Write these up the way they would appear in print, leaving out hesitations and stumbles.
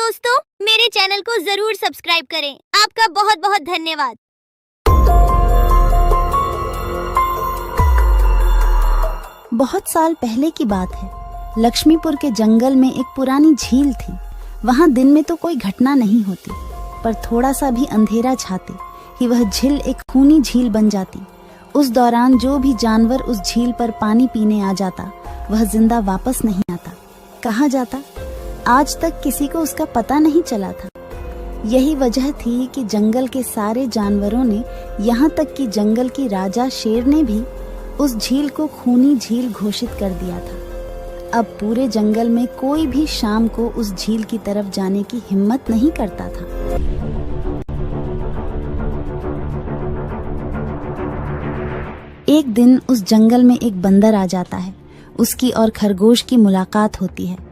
दोस्तों, मेरे चैनल को जरूर सब्सक्राइब करें। आपका बहुत बहुत धन्यवाद। बहुत साल पहले की बात है। लक्ष्मीपुर के जंगल में एक पुरानी झील थी। वहाँ दिन में तो कोई घटना नहीं होती, पर थोड़ा सा भी अंधेरा छाते ही वह झील एक खूनी झील बन जाती। उस दौरान जो भी जानवर उस झील पर पानी पीने आ जाता, वह जिंदा वापस नहीं आता। कहाँ जाता, आज तक किसी को उसका पता नहीं चला था। यही वजह थी कि जंगल के सारे जानवरों ने, यहाँ तक कि जंगल की राजा शेर ने भी उस झील को खूनी झील घोषित कर दिया था। अब पूरे जंगल में कोई भी शाम को उस झील की तरफ जाने की हिम्मत नहीं करता था। एक दिन उस जंगल में एक बंदर आ जाता है। उसकी और खरगोश की मुलाकात होती है।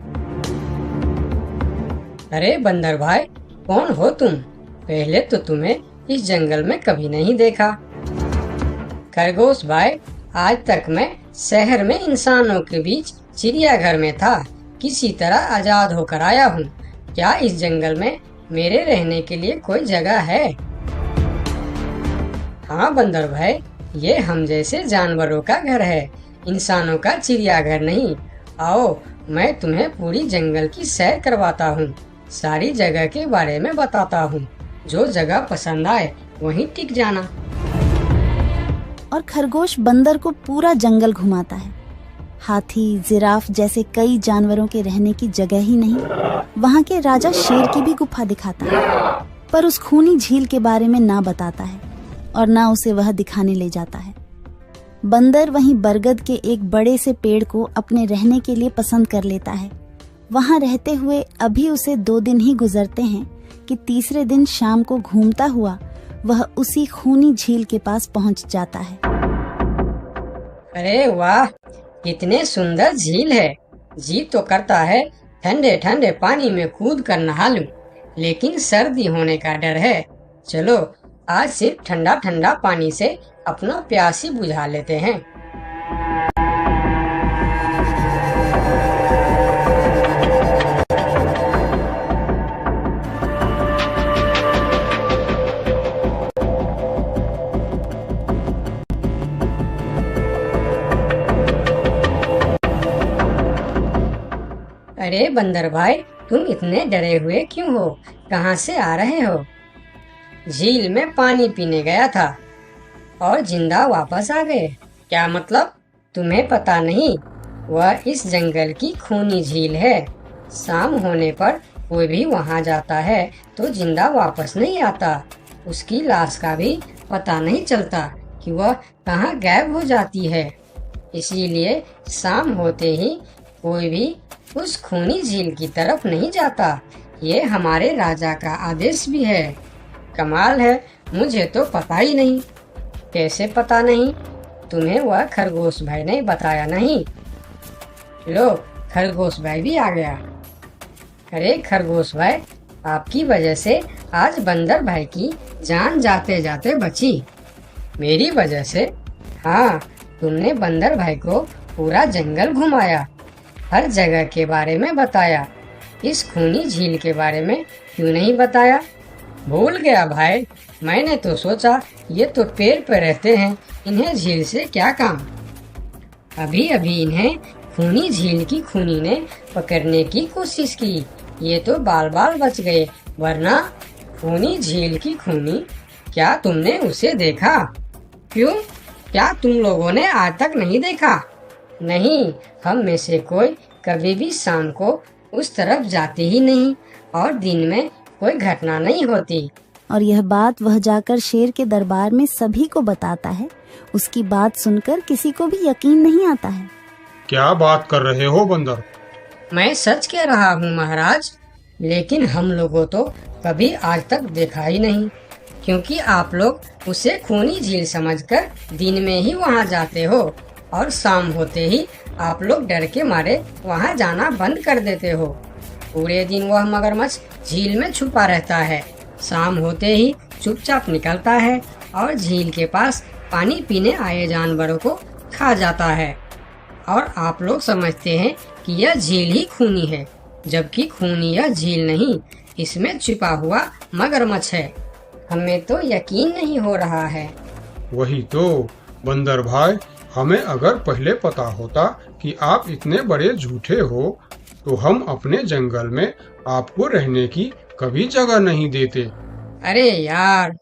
अरे बंदर भाई, कौन हो तुम? पहले तो तुम्हें इस जंगल में कभी नहीं देखा। खरगोश भाई, आज तक मैं शहर में इंसानों के बीच चिड़ियाघर में था। किसी तरह आजाद होकर आया हूँ। क्या इस जंगल में मेरे रहने के लिए कोई जगह है? हाँ बंदर भाई, ये हम जैसे जानवरों का घर है, इंसानों का चिड़ियाघर नहीं। आओ, मैं तुम्हें पूरी जंगल की सैर करवाता हूँ, सारी जगह के बारे में बताता हूँ। जो जगह पसंद आए वहीं टिक जाना। और खरगोश बंदर को पूरा जंगल घुमाता है। हाथी, जिराफ जैसे कई जानवरों के रहने की जगह ही नहीं, वहाँ के राजा शेर की भी गुफा दिखाता है, पर उस खूनी झील के बारे में ना बताता है और ना उसे वह दिखाने ले जाता है। बंदर वहीं बरगद के एक बड़े से पेड़ को अपने रहने के लिए पसंद कर लेता है। वहां रहते हुए अभी उसे 2 दिन ही गुजरते हैं कि तीसरे दिन शाम को घूमता हुआ वह उसी खूनी झील के पास पहुंच जाता है। अरे वाह, कितने सुंदर झील है। जी तो करता है ठंडे ठंडे पानी में कूद कर नहा लूं, लेकिन सर्दी होने का डर है। चलो, आज सिर्फ ठंडा ठंडा पानी से अपना प्यास ही बुझा लेते हैं। अरे बंदर भाई, तुम इतने डरे हुए क्यों हो? कहाँ से आ रहे हो? झील में पानी पीने गया था और जिंदा वापस आ गए। क्या मतलब? तुम्हें पता नहीं? वह इस जंगल की खूनी झील है। शाम होने पर कोई भी वहां जाता है तो जिंदा वापस नहीं आता। उसकी लाश का भी पता नहीं चलता कि वह कहाँ गायब हो जाती है। इसीलिए शाम होते ही कोई भी उस खूनी झील की तरफ नहीं जाता। ये हमारे राजा का आदेश भी है। कमाल है, मुझे तो पता ही नहीं। कैसे पता नहीं? तुम्हें वह खरगोश भाई ने बताया नहीं? लो, खरगोश भाई भी आ गया। अरे खरगोश भाई, आपकी वजह से आज बंदर भाई की जान जाते जाते बची। मेरी वजह से? हाँ, तुमने बंदर भाई को पूरा जंगल घुमाया, हर जगह के बारे में बताया। इस खूनी झील के बारे में क्यों नहीं बताया? भूल गया भाई, मैंने तो सोचा ये तो पेड़ पे रहते हैं, इन्हें झील से क्या काम। अभी अभी इन्हें खूनी झील की खूनी ने पकड़ने की कोशिश की, ये तो बाल बाल बच गए, वरना खूनी झील की खूनी, क्या तुमने उसे देखा? क्यों, क्या तुम लोगों ने आज तक नहीं देखा? नहीं, हम में से कोई कभी भी शाम को उस तरफ जाते ही नहीं और दिन में कोई घटना नहीं होती। और यह बात वह जाकर शेर के दरबार में सभी को बताता है। उसकी बात सुनकर किसी को भी यकीन नहीं आता है। क्या बात कर रहे हो बंदर? मैं सच कह रहा हूँ महाराज, लेकिन हम लोगों तो कभी आज तक देखा ही नहीं, क्योंकि आप लोग उसे खूनी झील समझकर दिन में ही वहाँ जाते हो और शाम होते ही आप लोग डर के मारे वहाँ जाना बंद कर देते हो। पूरे दिन वह मगरमच्छ झील में छुपा रहता है, शाम होते ही चुपचाप निकलता है और झील के पास पानी पीने आए जानवरों को खा जाता है। और आप लोग समझते हैं कि यह झील ही खूनी है, जबकि खूनी यह झील नहीं, इसमें छिपा हुआ मगरमच्छ है। हमें तो यकीन नहीं हो रहा है। वही तो बंदर भाई, हमें अगर पहले पता होता कि आप इतने बड़े झूठे हो तो हम अपने जंगल में आपको रहने की कभी जगह नहीं देते। अरे यार,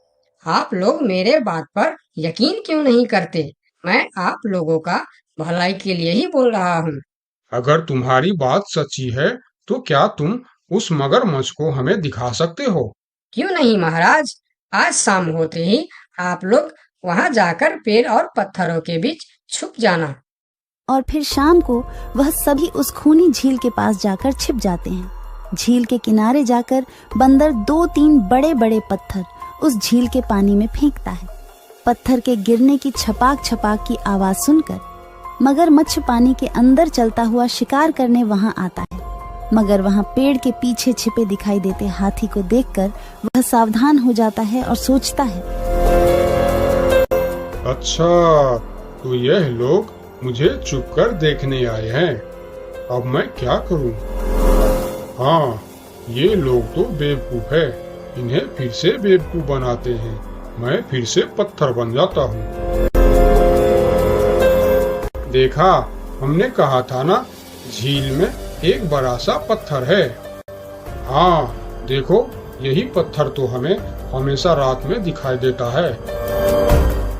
आप लोग मेरे बात पर यकीन क्यों नहीं करते? मैं आप लोगों का भलाई के लिए ही बोल रहा हूँ। अगर तुम्हारी बात सच्ची है तो क्या तुम उस मगरमच्छ को हमें दिखा सकते हो? क्यों नहीं महाराज, आज शाम होते ही आप लोग वहाँ जाकर पेड़ और पत्थरों के बीच छुप जाना। और फिर शाम को वह सभी उस खूनी झील के पास जाकर छिप जाते हैं। झील के किनारे जाकर बंदर 2-3 बड़े बड़े पत्थर उस झील के पानी में फेंकता है। पत्थर के गिरने की छपाक छपाक की आवाज सुनकर मगरमच्छ पानी के अंदर चलता हुआ शिकार करने वहां आता है। मगर वहां पेड़ के पीछे छिपे दिखाई देते हाथी को देखकर वह सावधान हो जाता है और सोचता है, अच्छा, तो यह लोग मुझे छुपकर देखने आए हैं। अब मैं क्या करूं? हाँ, ये लोग तो बेवकूफ है। इन्हें फिर से बेवकूफ बनाते हैं। मैं फिर से पत्थर बन जाता हूँ। देखा, हमने कहा था ना, झील में एक बड़ा सा पत्थर है। हाँ, देखो, यही पत्थर तो हमें हमेशा रात में दिखाई देता है।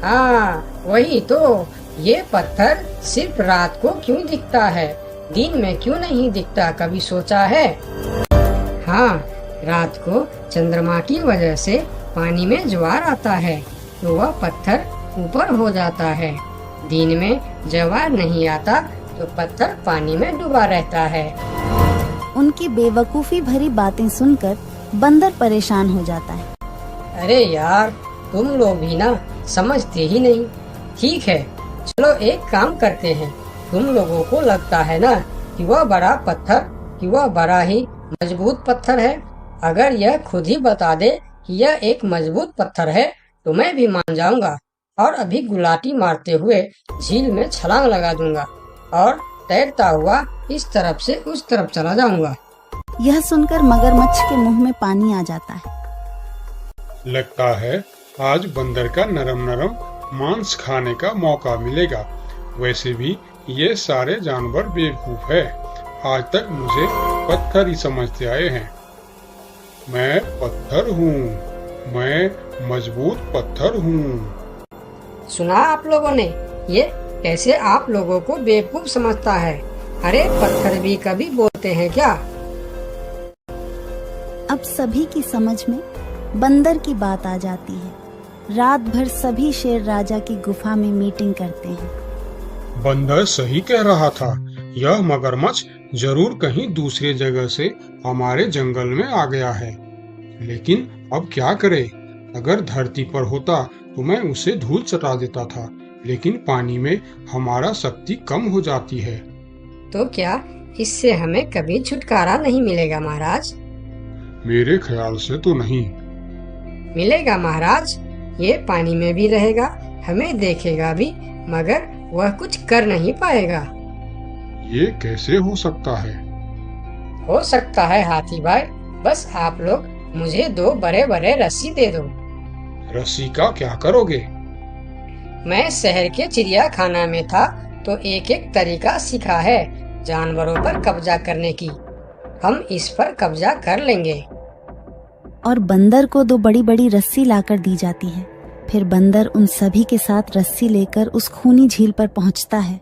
हाँ, वही तो। ये पत्थर सिर्फ रात को क्यों दिखता है, दिन में क्यों नहीं दिखता, कभी सोचा है? हाँ, रात को चंद्रमा की वजह से पानी में ज्वार आता है तो वह पत्थर ऊपर हो जाता है। दिन में ज्वार नहीं आता तो पत्थर पानी में डूबा रहता है। उनकी बेवकूफी भरी बातें सुनकर बंदर परेशान हो जाता है। अरे यार, तुम लोग भी ना समझते ही नहीं। ठीक है, चलो एक काम करते हैं। तुम लोगों को लगता है ना कि वह बड़ा पत्थर, कि वह बड़ा ही मजबूत पत्थर है। अगर यह खुद ही बता दे कि यह एक मजबूत पत्थर है तो मैं भी मान जाऊंगा और अभी गुलाटी मारते हुए झील में छलांग लगा दूंगा और तैरता हुआ इस तरफ से उस तरफ चला जाऊंगा। यह सुनकर मगरमच्छ के मुंह में पानी आ जाता है। लगता है आज बंदर का नरम नरम मांस खाने का मौका मिलेगा। वैसे भी ये सारे जानवर बेवकूफ है। आज तक मुझे पत्थर ही समझते आए हैं। मैं पत्थर हूँ, मैं मजबूत पत्थर हूँ। सुना आप लोगों ने? ये कैसे आप लोगों को बेवकूफ समझता है? अरे पत्थर भी कभी बोलते हैं क्या? अब सभी की समझ में बंदर की बात आ जाती है। रात भर सभी शेर राजा की गुफा में मीटिंग करते हैं। बंदर सही कह रहा था। यह मगरमच्छ जरूर कहीं दूसरे जगह से हमारे जंगल में आ गया है। लेकिन अब क्या करे? अगर धरती पर होता तो मैं उसे धूल चटा देता था, लेकिन पानी में हमारा शक्ति कम हो जाती है। तो क्या इससे हमें कभी छुटकारा नहीं मिलेगा महाराज? मेरे ख्याल से तो नहीं। मिलेगा महाराज। ये पानी में भी रहेगा, हमें देखेगा भी, मगर वह कुछ कर नहीं पाएगा। ये कैसे हो सकता है? हो सकता है हाथी भाई। बस आप लोग मुझे 2 बड़े बड़े रस्सी दे दो। रस्सी का क्या करोगे? मैं शहर के चिड़ियाखाना में था तो एक एक तरीका सीखा है जानवरों पर कब्जा करने की। हम इस पर कब्जा कर लेंगे। और बंदर को 2 बड़ी बड़ी रस्सी लाकर दी जाती है। फिर बंदर उन सभी के साथ रस्सी लेकर उस खूनी झील पर पहुंचता है।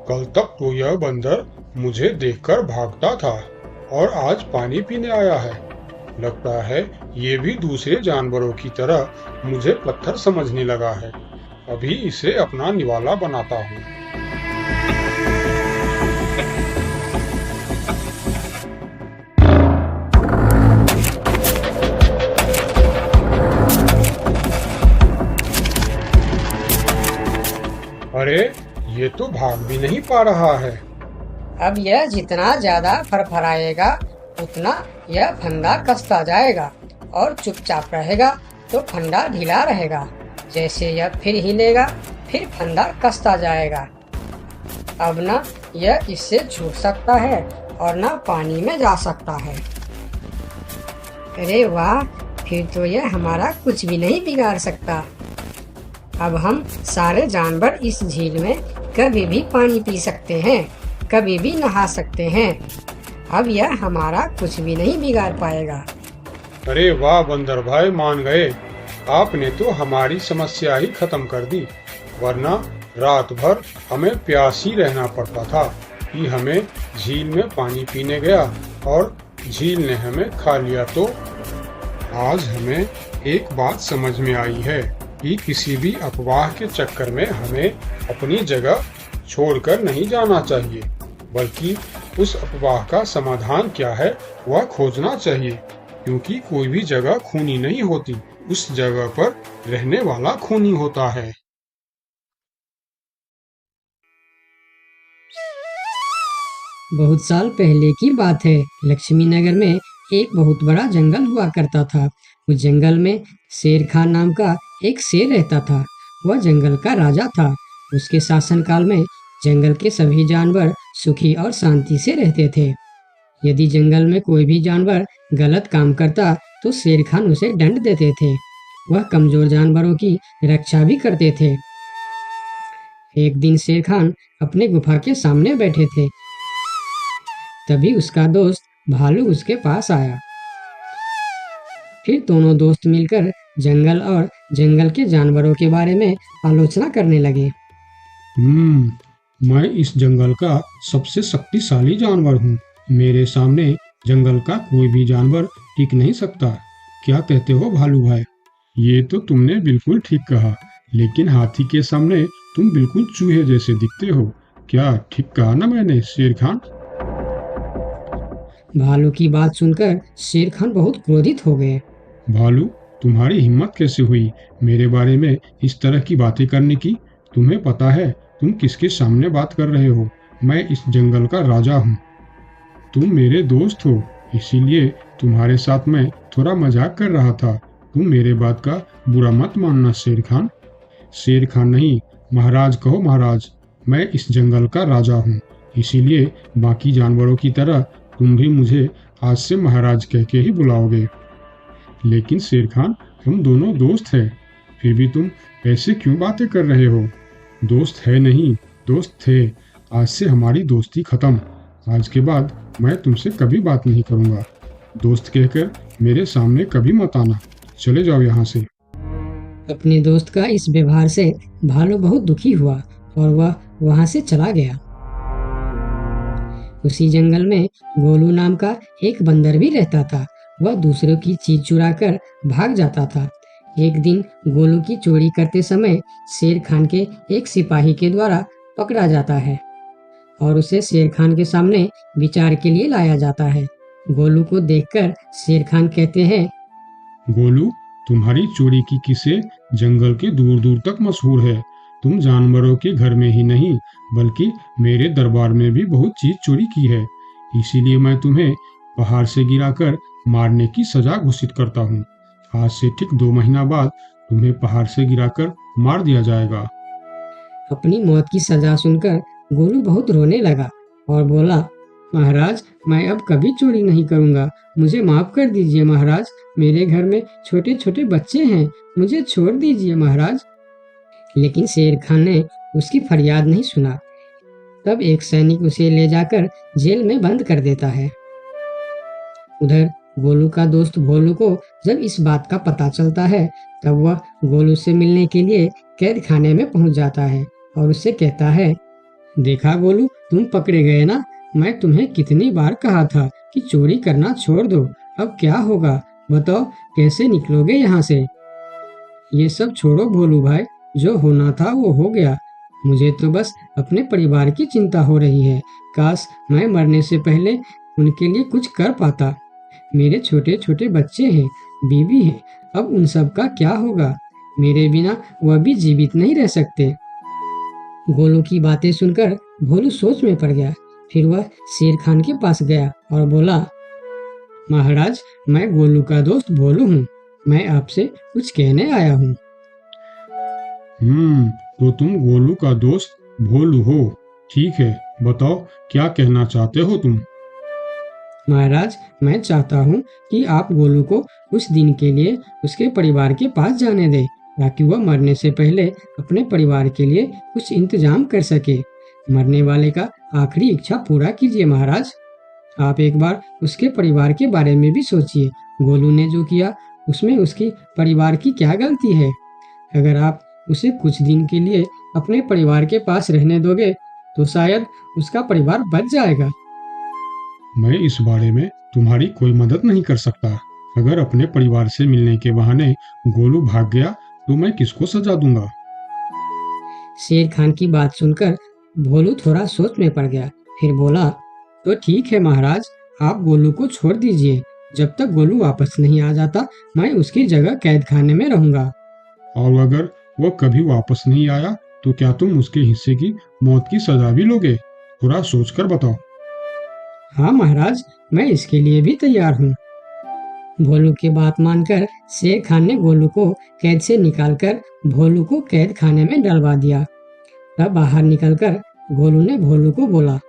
कल तक तो यह बंदर मुझे देखकर भागता था और आज पानी पीने आया है। लगता है ये भी दूसरे जानवरों की तरह मुझे पत्थर समझने लगा है। अभी इसे अपना निवाला बनाता हूँ। अरे, ये तो भाग भी नहीं पा रहा है। अब यह जितना ज्यादा फरफराएगा उतना यह फंदा कसता जाएगा और चुपचाप रहेगा तो फंदा ढीला रहेगा। जैसे यह फिर हिलेगा फिर फंदा कसता जाएगा। अब ना यह इससे छूट सकता है और ना पानी में जा सकता है। अरे वाह, फिर तो यह हमारा कुछ भी नहीं बिगाड़ सकता। अब हम सारे जानवर इस झील में कभी भी पानी पी सकते हैं, कभी भी नहा सकते हैं। अब यह हमारा कुछ भी नहीं बिगाड़ पाएगा। अरे वाह बंदर भाई, मान गए। आपने तो हमारी समस्या ही खत्म कर दी, वरना रात भर हमें प्यास ही रहना पड़ता था कि हमें झील में पानी पीने गया और झील ने हमें खा लिया। तो आज हमें एक बात समझ में आई है कि किसी भी अफवाह के चक्कर में हमें अपनी जगह छोड़कर नहीं जाना चाहिए, बल्कि उस अफवाह का समाधान क्या है वह खोजना चाहिए, क्योंकि कोई भी जगह खूनी नहीं होती, उस जगह पर रहने वाला खूनी होता है। बहुत साल पहले की बात है। लक्ष्मी नगर में एक बहुत बड़ा जंगल हुआ करता था। उस जंगल में शेर खान नाम का एक शेर रहता था। वह जंगल का राजा था। उसके शासनकाल में जंगल के सभी जानवर सुखी और शांति से रहते थे। यदि जंगल में कोई भी जानवर गलत काम करता तो शेर खान उसे दंड देते थे। वह कमजोर जानवरों की रक्षा भी करते थे। एक दिन शेर खान अपने गुफा के सामने बैठे थे। तभी उसका दोस्त भालू उसके पास आया। फिर दोनों दोस्त मिलकर जंगल और जंगल के जानवरों के बारे में आलोचना करने लगे। मैं इस जंगल का सबसे शक्तिशाली जानवर हूँ। मेरे सामने जंगल का कोई भी जानवर टिक नहीं सकता। क्या कहते हो भालू भाई? ये तो तुमने बिल्कुल ठीक कहा, लेकिन हाथी के सामने तुम बिल्कुल चूहे जैसे दिखते हो। क्या ठीक कहा ना मैंने शेर खान? भालू की बात सुनकर शेर खान बहुत क्रोधित हो गए। भालू, तुम्हारी हिम्मत कैसे हुई मेरे बारे में इस तरह की बातें करने की? तुम्हें पता है तुम किसके सामने बात कर रहे हो? मैं इस जंगल का राजा हूँ। तुम मेरे दोस्त हो, इसीलिए तुम्हारे साथ मैं थोड़ा मजाक कर रहा था। तुम मेरे बात का बुरा मत मानना शेर खान। शेर खान नहीं, महाराज कहो महाराज। मैं इस जंगल का राजा हूँ, इसीलिए बाकी जानवरों की तरह तुम भी मुझे आज से महाराज कह के ही बुलाओगे। लेकिन शेर खान, हम दोनों दोस्त हैं, फिर भी तुम ऐसे क्यों बातें कर रहे हो? दोस्त है नहीं, दोस्त थे। आज से हमारी दोस्ती खत्म। आज के बाद मैं तुमसे कभी बात नहीं करूँगा। दोस्त कहकर मेरे सामने कभी मत आना। चले जाओ यहाँ से। अपने दोस्त का इस व्यवहार से भालू बहुत दुखी हुआ और वह वहां से चला गया। उसी जंगल में गोलू नाम का एक बंदर भी रहता था। वह दूसरों की चीज चुराकर भाग जाता था। एक दिन गोलू की चोरी करते समय शेर खान के एक सिपाही के द्वारा पकड़ा जाता है और उसे शेर खान के सामने विचार के लिए लाया जाता है। गोलू को देखकर शेर खान कहते हैं, गोलू, तुम्हारी चोरी की किस्से जंगल के दूर दूर तक मशहूर है। तुम जानवरों के घर में ही नहीं, बल्कि मेरे दरबार में भी बहुत चीज चोरी की है। इसीलिए मैं तुम्हें पहाड़ से गिराकर मारने की सजा घोषित करता हूँ। आज से ठीक 2 महीना बाद तुम्हें पहाड़ से गिराकर मार दिया जाएगा। अपनी मौत की सजा सुनकर गोलू बहुत रोने लगा और बोला, महाराज, मैं अब कभी चोरी नहीं करूँगा। मुझे माफ कर दीजिए महाराज। मेरे घर में छोटे छोटे बच्चे हैं, मुझे छोड़ दीजिए महाराज। लेकिन शेर खान ने उसकी फरियाद नहीं सुना। तब एक सैनिक उसे ले जाकर जेल में बंद कर देता है। उधर गोलू का दोस्त भोलू को जब इस बात का पता चलता है, तब वह गोलू से मिलने के लिए कैद खाने में पहुंच जाता है और उससे कहता है, देखा गोलू, तुम पकड़े गए ना। मैं तुम्हें कितनी बार कहा था कि चोरी करना छोड़ दो। अब क्या होगा बताओ, कैसे निकलोगे यहाँ से? ये सब छोड़ो भोलू भाई, जो होना था वो हो गया। मुझे तो बस अपने परिवार की चिंता हो रही है। काश मैं मरने से पहले उनके लिए कुछ कर पाता। मेरे छोटे छोटे बच्चे हैं, बीवी है, अब उन सब का क्या होगा? मेरे बिना वह भी जीवित नहीं रह सकते। गोलू की बातें सुनकर भोलू सोच में पड़ गया। फिर वह शेर खान के पास गया और बोला, महाराज, मैं गोलू का दोस्त भोलू हूँ। मैं आपसे कुछ कहने आया हूँ। तो तुम गोलू का दोस्त भोलू हो। ठीक है, बताओ क्या कहना चाहते हो तुम। महाराज, मैं चाहता हूँ कि आप गोलू को कुछ दिन के लिए उसके परिवार के पास जाने दें, ताकि वह मरने से पहले अपने परिवार के लिए कुछ इंतजाम कर सके। मरने वाले का आखिरी इच्छा पूरा कीजिए महाराज। आप एक बार उसके परिवार के बारे में भी सोचिए। गोलू ने जो किया उसमें उसकी परिवार की क्या गलती है? अगर आप उसे कुछ दिन के लिए अपने परिवार के पास रहने दोगे तो शायद उसका परिवार बच जाएगा। मैं इस बारे में तुम्हारी कोई मदद नहीं कर सकता। अगर अपने परिवार से मिलने के बहाने गोलू भाग गया तो मैं किसको सजा दूंगा? शेर खान की बात सुनकर भोलू थोड़ा सोच में पड़ गया। फिर बोला, तो ठीक है महाराज, आप गोलू को छोड़ दीजिए। जब तक गोलू वापस नहीं आ जाता मैं उसकी जगह कैद खाने में रहूंगा। और अगर वह कभी वापस नहीं आया तो क्या तुम उसके हिस्से की मौत की सजा भी लोगे? थोड़ा सोचकर बताओ। हाँ महाराज, मैं इसके लिए भी तैयार हूँ। भोलू की बात मानकर शेर खान ने गोलू को कैद से निकालकर भोलू को कैद खाने में डलवा दिया। तब बाहर निकलकर गोलू ने भोलू को बोला,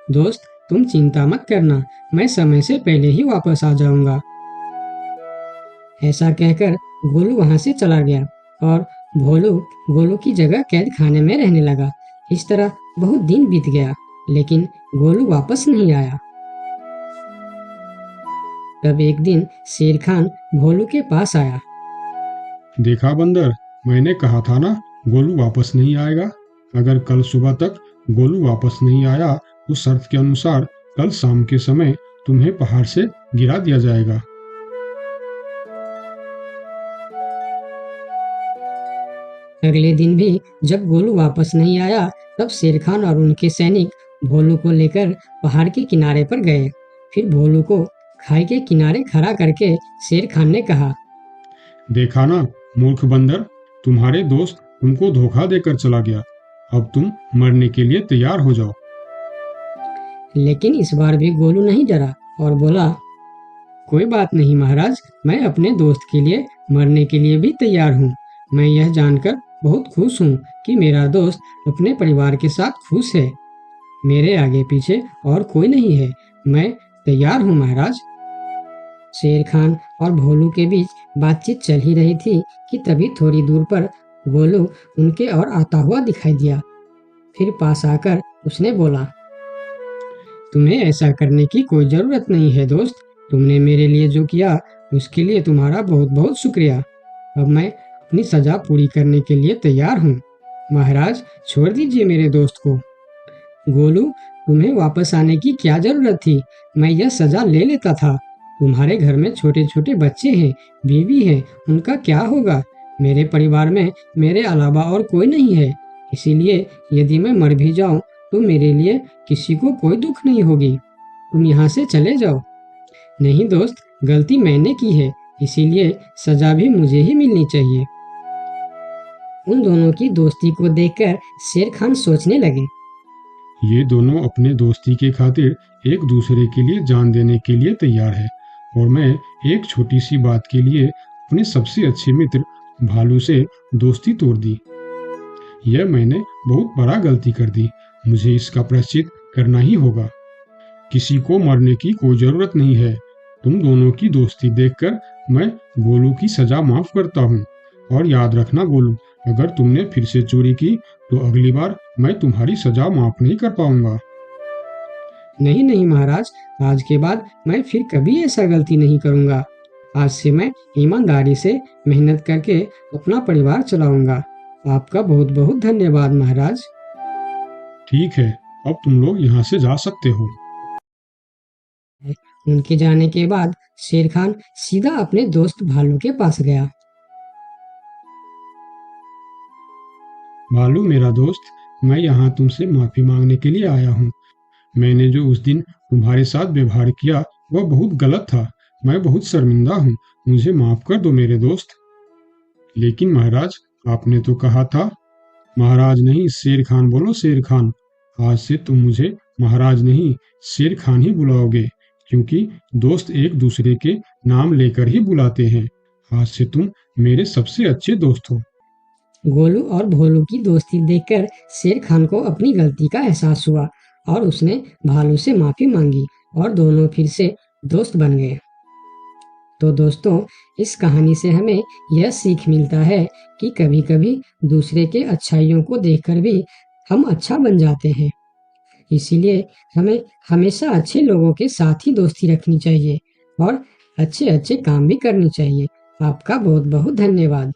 दोस्त तुम चिंता मत करना, मैं समय से पहले ही वापस आ जाऊंगा। ऐसा कहकर गोलू वहां से चला गया और भोलू गोलू की जगह कैद खाने में रहने लगा। इस तरह बहुत दिन बीत गया, लेकिन गोलू वापस नहीं आया। तब एक दिन शेर खान भोलू के पास आया। देखा बंदर, मैंने कहा था ना गोलू वापस नहीं आएगा। अगर कल सुबह तक गोलू वापस नहीं आया तो शर्त के अनुसार कल शाम के समय तुम्हें पहाड़ से गिरा दिया जाएगा। अगले दिन भी जब गोलू वापस नहीं आया तब शेर खान और उनके सैनिक भोलू को लेकर पहाड़ के किनारे पर गए। फिर भोलू को खाई के किनारे खड़ा करके शेर खान ने कहा, देखा ना मूर्ख बंदर, तुम्हारे दोस्त तुमको धोखा देकर चला गया। अब तुम मरने के लिए तैयार हो जाओ। लेकिन इस बार भी गोलू नहीं डरा और बोला, कोई बात नहीं महाराज, मैं अपने दोस्त के लिए मरने के लिए भी तैयार हूँ। मैं यह जानकर बहुत खुश हूँ कि मेरा दोस्त अपने परिवार के साथ खुश है। मेरे आगे पीछे और कोई नहीं है, मैं तैयार हूँ महाराज। शेर खान और भोलू के बीच बातचीत चल ही रही थी कि तभी थोड़ी दूर पर गोलू उनके और आता हुआ दिखाई दिया। फिर पास आकर उसने बोला, तुम्हें ऐसा करने की कोई जरूरत नहीं है दोस्त। तुमने मेरे लिए जो किया उसके लिए तुम्हारा बहुत बहुत शुक्रिया। अब मैं अपनी सजा पूरी करने के लिए तैयार हूँ। महाराज छोड़ दीजिए मेरे दोस्त को। गोलू, तुम्हें वापस आने की क्या जरूरत थी? मैं यह सजा ले लेता था। तुम्हारे घर में छोटे छोटे बच्चे हैं, बीवी है, उनका क्या होगा? मेरे परिवार में मेरे अलावा और कोई नहीं है, इसीलिए यदि मैं मर भी जाऊं तो मेरे लिए किसी को कोई दुख नहीं होगी। तुम यहाँ से चले जाओ। नहीं दोस्त, गलती मैंने की है, इसीलिए सजा भी मुझे ही मिलनी चाहिए। उन दोनों की दोस्ती को देखकर शेर खान सोचने लगे, ये दोनों अपने दोस्ती के खातिर एक दूसरे के लिए जान देने के लिए तैयार है, और मैं एक छोटी सी बात के लिए अपने सबसे अच्छे मित्र भालू से दोस्ती तोड़ दी। यह मैंने बहुत बड़ा गलती कर दी। मुझे इसका प्रायश्चित करना ही होगा। किसी को मरने की कोई जरूरत नहीं है। तुम दोनों की दोस्ती देखकर मैं गोलू की सजा माफ करता हूँ। और याद रखना गोलू, अगर तुमने फिर से चोरी की तो अगली बार मैं तुम्हारी सजा माफ नहीं कर पाऊंगा। नहीं नहीं महाराज, आज के बाद मैं फिर कभी ऐसा गलती नहीं करूंगा। आज से मैं ईमानदारी से मेहनत करके अपना परिवार चलाऊंगा। आपका बहुत बहुत धन्यवाद महाराज। ठीक है, अब तुम लोग यहाँ से जा सकते हो। उनके जाने के बाद शेर खान सीधा अपने दोस्त भालू के पास गया। भालू मेरा दोस्त, मैं यहाँ तुमसे माफी मांगने के लिए आया हूँ। मैंने जो उस दिन तुम्हारे साथ व्यवहार किया वह बहुत गलत था। मैं बहुत शर्मिंदा हूँ, मुझे माफ कर दो मेरे दोस्त। लेकिन महाराज, आपने तो कहा था। महाराज नहीं, शेर खान बोलो, शेर खान। आज से तुम मुझे महाराज नहीं शेर खान ही बुलाओगे, क्योंकि दोस्त एक दूसरे के नाम लेकर ही बुलाते हैं। आज से तुम मेरे सबसे अच्छे दोस्त हो। गोलू और भोलू की दोस्ती देखकर शेर खान को अपनी गलती का एहसास हुआ और उसने भालू से माफी मांगी और दोनों फिर से दोस्त बन गए। तो दोस्तों, इस कहानी से हमें यह सीख मिलता है कि कभी-कभी दूसरे के अच्छाइयों को देखकर भी हम अच्छा बन जाते हैं। इसीलिए हमें हमेशा अच्छे लोगों के साथ ही दोस्ती रखनी चाहिए और अच्छे-अच्छे काम भी करनी चाहिए। आपका बहुत-बहुत धन्यवाद।